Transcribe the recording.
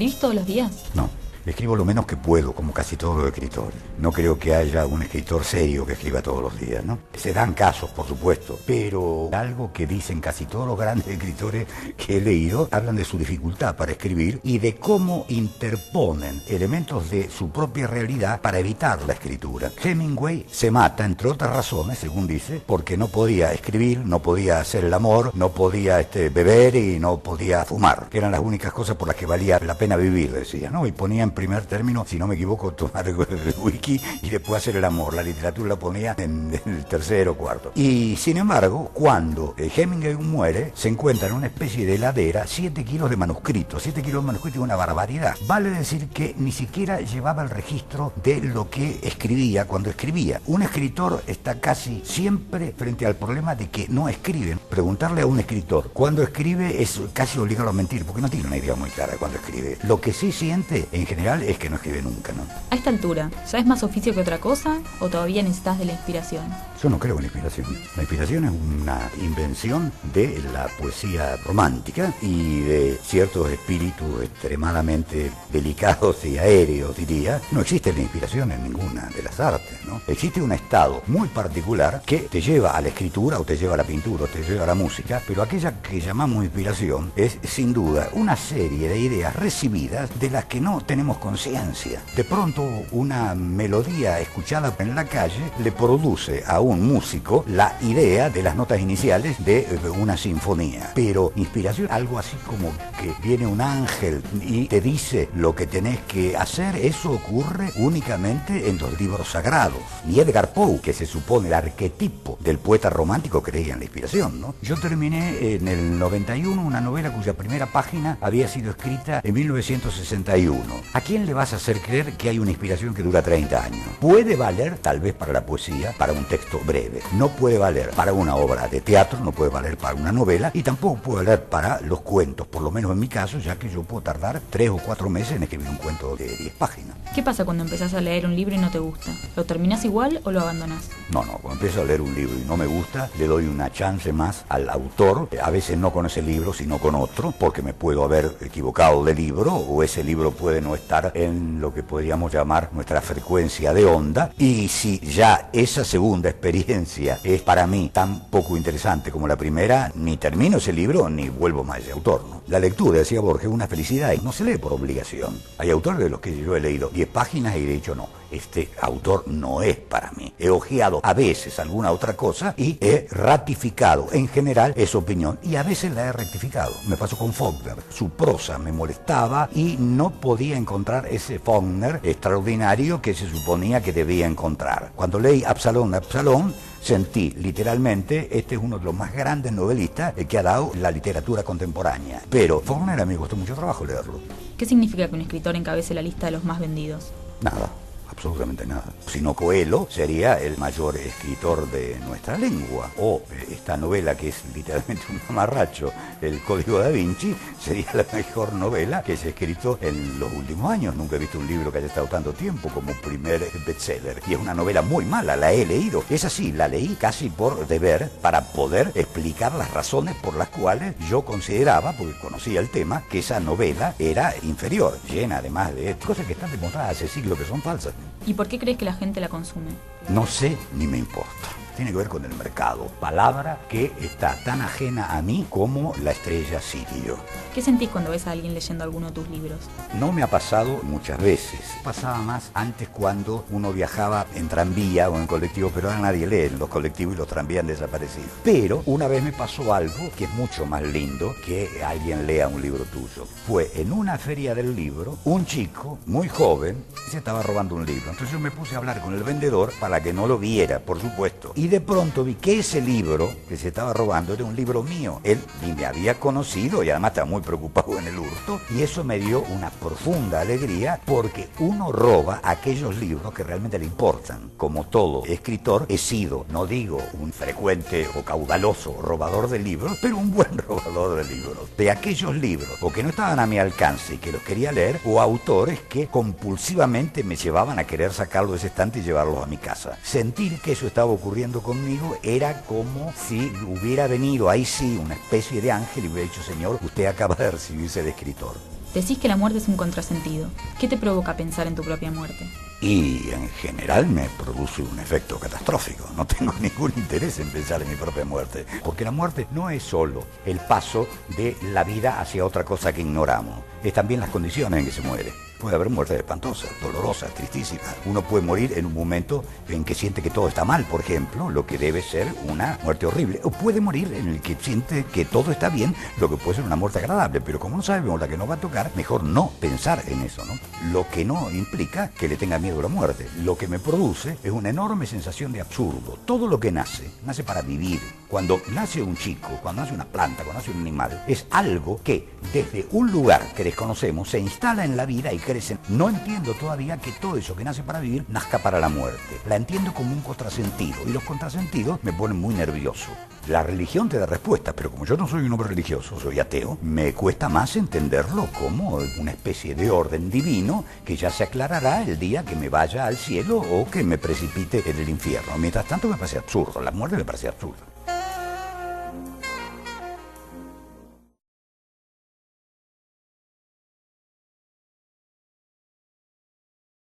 ¿Escribís todos los días? No. Escribo lo menos que puedo, como casi todos los escritores. No creo que haya un escritor serio que escriba todos los días, ¿no? Se dan casos, por supuesto, pero algo que dicen casi todos los grandes escritores que he leído, hablan de su dificultad para escribir y de cómo interponen elementos de su propia realidad para evitar la escritura. Hemingway se mata, entre otras razones, según dice, porque no podía escribir, no podía hacer el amor, no podía beber y no podía fumar, que eran las únicas cosas por las que valía la pena vivir, decía, ¿no? Y ponía en primer término, si no me equivoco, tomar el whisky y después hacer el amor. La literatura la ponía en el tercero o cuarto. Y sin embargo, cuando Hemingway muere, se encuentra en una especie de heladera 7 kilos de manuscritos. 7 kilos de manuscritos es una barbaridad. Vale decir que ni siquiera llevaba el registro de lo que escribía cuando escribía. Un escritor está casi siempre frente al problema de que no escriben. Preguntarle a un escritor cuando escribe es casi obligarlo a mentir, porque no tiene una idea muy clara cuando escribe. Lo que sí siente, en general, es que no escribe nunca, ¿no? A esta altura, ¿ya es más oficio que otra cosa o todavía necesitas de la inspiración? Yo no creo en la inspiración. La inspiración es una invención de la poesía romántica y de ciertos espíritus extremadamente delicados y aéreos, diría. No existe la inspiración en ninguna de las artes, ¿no? Existe un estado muy particular que te lleva a la escritura o te lleva a la pintura o te lleva a la música, pero aquella que llamamos inspiración es, sin duda, una serie de ideas recibidas de las que no tenemos conciencia. De pronto, una melodía escuchada en la calle le produce a un músico la idea de las notas iniciales de una sinfonía. Pero inspiración, algo así como que viene un ángel y te dice lo que tenés que hacer, eso ocurre únicamente en los libros sagrados. Ni Edgar Poe, que se supone el arquetipo del poeta romántico, creía en la inspiración, ¿no? Yo terminé en el 91 una novela cuya primera página había sido escrita en 1961. ¿A quién le vas a hacer creer que hay una inspiración que dura 30 años? Puede valer, tal vez para la poesía, para un texto breve. No puede valer para una obra de teatro, no puede valer para una novela y tampoco puede valer para los cuentos, por lo menos en mi caso, ya que yo puedo tardar 3 o 4 meses en escribir un cuento de 10 páginas. ¿Qué pasa cuando empezás a leer un libro y no te gusta? ¿Lo terminás igual o lo abandonás? No, cuando empiezo a leer un libro y no me gusta, le doy una chance más al autor, a veces no con ese libro, sino con otro, porque me puedo haber equivocado de libro o ese libro puede no estar en lo que podríamos llamar nuestra frecuencia de onda, y si ya esa segunda experiencia es para mí tan poco interesante como la primera, ni termino ese libro ni vuelvo más a ese autor, ¿no? La lectura, decía Borges, es una felicidad y no se lee por obligación. Hay autores de los que yo he leído 10 páginas y he dicho no, este autor no es para mí. He hojeado a veces alguna otra cosa y he ratificado en general esa opinión y a veces la he rectificado. Me pasó con Faulkner. Su prosa me molestaba y no podía encontrar ese Faulkner extraordinario que se suponía que debía encontrar. Cuando leí Absalón, sentí literalmente, este es uno de los más grandes novelistas que ha dado la literatura contemporánea. Pero Faulkner a mí me costó mucho trabajo leerlo. ¿Qué significa que un escritor encabece la lista de los más vendidos? Nada. Absolutamente nada. Si no, Coelho sería el mayor escritor de nuestra lengua. O esta novela que es literalmente un mamarracho, El Código da Vinci, sería la mejor novela que se ha escrito en los últimos años. Nunca he visto un libro que haya estado tanto tiempo como primer bestseller. Y es una novela muy mala, la he leído. Es así, la leí casi por deber para poder explicar las razones por las cuales yo consideraba, porque conocía el tema, que esa novela era inferior, llena además de cosas que están demostradas hace siglos que son falsas. ¿Y por qué crees que la gente la consume? No sé ni me importa. Tiene que ver con el mercado. Palabra que está tan ajena a mí como la estrella Sirio. ¿Qué sentís cuando ves a alguien leyendo alguno de tus libros? No me ha pasado muchas veces. Pasaba más antes cuando uno viajaba en tranvía o en colectivo, pero ahora nadie lee. Los colectivos y los tranvías han desaparecido. Pero una vez me pasó algo que es mucho más lindo que alguien lea un libro tuyo. Fue en una feria del libro, un chico muy joven se estaba robando un libro. Entonces yo me puse a hablar con el vendedor para que no lo viera, por supuesto. Y de pronto vi que ese libro que se estaba robando era un libro mío. Él ni me había conocido y además estaba muy preocupado en el hurto. Y eso me dio una profunda alegría porque uno roba aquellos libros que realmente le importan. Como todo escritor, he sido, no digo un frecuente o caudaloso robador de libros, pero un buen robador de libros. De aquellos libros o que no estaban a mi alcance y que los quería leer, o autores que compulsivamente me llevaban a querer sacarlos de ese estante y llevarlos a mi casa. Sentir que eso estaba ocurriendo hablando conmigo, era como si hubiera venido ahí sí una especie de ángel y hubiera dicho: señor, usted acaba de recibirse de escritor. Decís que la muerte es un contrasentido. ¿Qué te provoca pensar en tu propia muerte? Y en general me produce un efecto catastrófico. No tengo ningún interés en pensar en mi propia muerte, porque la muerte no es solo el paso de la vida hacia otra cosa que ignoramos, es también las condiciones en que se muere. Puede haber muertes espantosas, dolorosas, tristísimas. Uno puede morir en un momento en que siente que todo está mal, por ejemplo, lo que debe ser una muerte horrible. O puede morir en el que siente que todo está bien, lo que puede ser una muerte agradable. Pero como no sabemos la que nos va a tocar, mejor no pensar en eso, ¿no? Lo que no implica que le tenga miedo a la muerte. Lo que me produce es una enorme sensación de absurdo. Todo lo que nace para vivir. Cuando nace un chico, cuando nace una planta, cuando nace un animal, es algo que desde un lugar que desconocemos se instala en la vida y crecen. No entiendo todavía que todo eso que nace para vivir nazca para la muerte. La entiendo como un contrasentido, y los contrasentidos me ponen muy nervioso. La religión te da respuestas, pero como yo no soy un hombre religioso, soy ateo, me cuesta más entenderlo como una especie de orden divino que ya se aclarará el día que me vaya al cielo o que me precipite en el infierno. Mientras tanto me parece absurdo, la muerte me parece absurda.